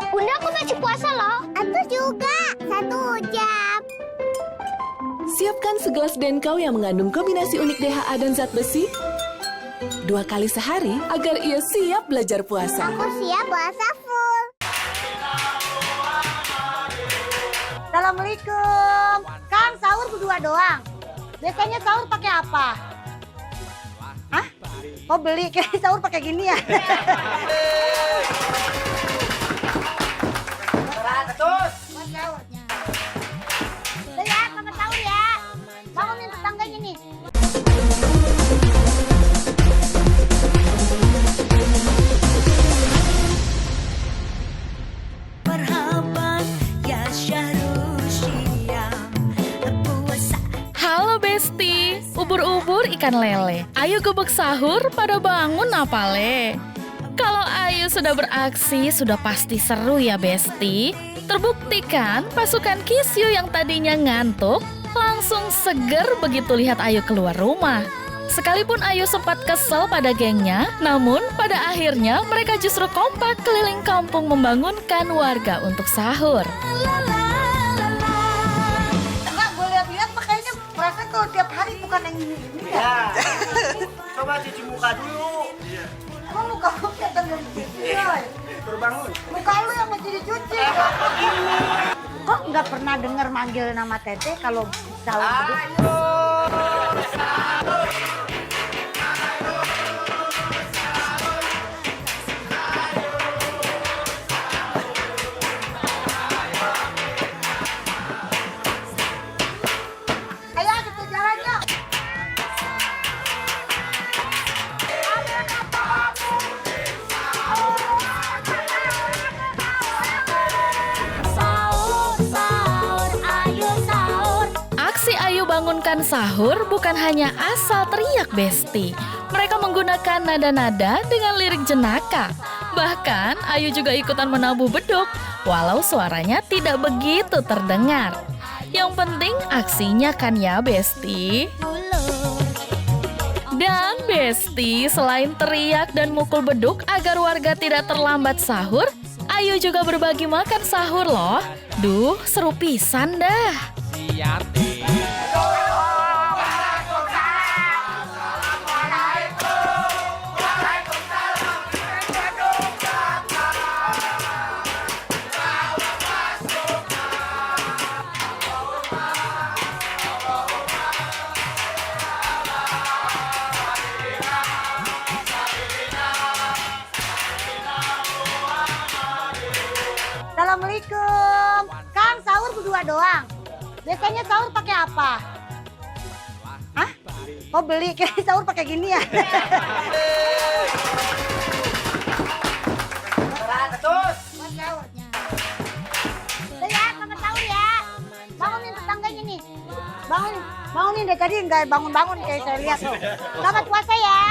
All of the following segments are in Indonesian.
Bunda, aku masih puasa loh. Aku juga. 1 jam. Siapkan segelas Denkau yang mengandung kombinasi unik DHA dan zat besi 2 kali sehari agar ia siap belajar puasa. Aku siap puasa full. Assalamualaikum. Kang, sahur berdua doang. Biasanya sahur pakai apa? Hah? Oh beli, kayak sahur pakai gini ya? Sahurnya. Udah ya, selamat sahur ya. Bangunin tetangganya nih. Halo Besti, ubur-ubur ikan lele. Ayo gebek sahur, pada bangun apa le? Kalau Ayu sudah beraksi, sudah pasti seru ya Besti. Terbuktikan pasukan Kisyu yang tadinya ngantuk, langsung seger begitu lihat Ayu keluar rumah. Sekalipun Ayu sempat kesel pada gengnya, namun pada akhirnya mereka justru kompak keliling kampung membangunkan warga untuk sahur. Enggak, gue lihat-lihat makanya merasa tuh tiap hari bukan yang ini ya. Coba cuci muka dulu. Emang muka lu kelihatan dari sini ya? Terbangun. Muka lu yang mesti dicuci. Kok nggak pernah denger manggil nama Tete kalau sahur begitu? Ayo kita jalan yuk. Aksi Ayu bangunkan sahur bukan hanya asal teriak Besti. Mereka menggunakan nada-nada dengan lirik jenaka. Bahkan Ayu juga ikutan menabuh beduk, walau suaranya tidak begitu terdengar. Yang penting aksinya kan ya Besti. Dan Besti, selain teriak dan mukul beduk agar warga tidak terlambat sahur, Ayu juga berbagi makan sahur loh. Duh, seru pisan dah. Assalamualaikum. Kang, sahur berdua doang. Biasanya sahur pakai apa? Hah? Oh beli, kayak sahur pakai gini ya? Sahurnya. Udah ya, selamat sahur ya. Bangunin tetangganya nih. Bangunin dari tadi nggak bangun-bangun kayak saya lihat tuh. Selamat puasa ya.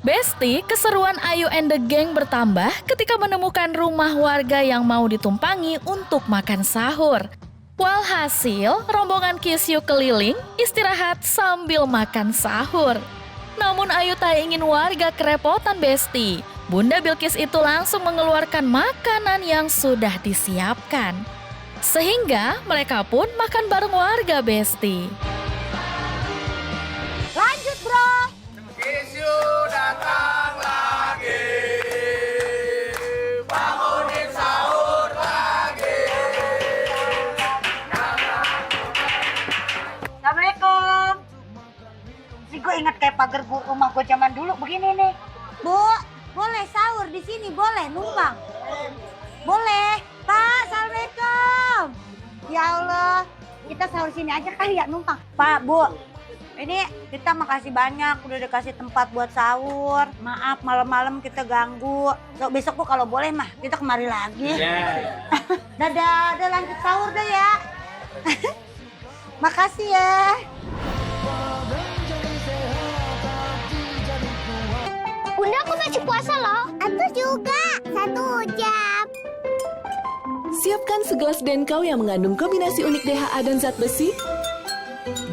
Besti, keseruan Ayu and the Gang bertambah ketika menemukan rumah warga yang mau ditumpangi untuk makan sahur. Walhasil, rombongan Kisyu keliling, istirahat sambil makan sahur. Namun Ayu tak ingin warga kerepotan Besti. Bunda Bilkis itu langsung mengeluarkan makanan yang sudah disiapkan. Sehingga mereka pun makan bareng warga Besti. Lanjut bro. Kisyu datang lagi. Bangunin sahur lagi. Assalamualaikum. Sih gue ingat kayak pagar rumah gue zaman dulu begini nih. Bu, boleh sahur di sini, boleh numpang. Boleh. Pak, assalamualaikum. Ya Allah, kita sahur sini aja kali ya numpang. Pak, Bu. Ini kita makasih banyak udah dikasih tempat buat sahur. Maaf malam-malam kita ganggu. So, besok Bu kalau boleh mah kita kemari lagi. Dadah, lanjut sahur deh ya. Makasih ya. Bunda, aku masih puasa loh. Aku juga. 1 jam. Siapkan segelas Denkau yang mengandung kombinasi unik DHA dan zat besi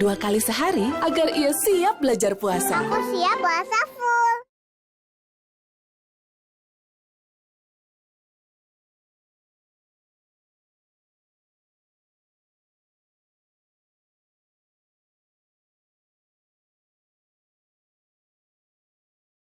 2 kali sehari agar ia siap belajar puasa. Aku siap puasa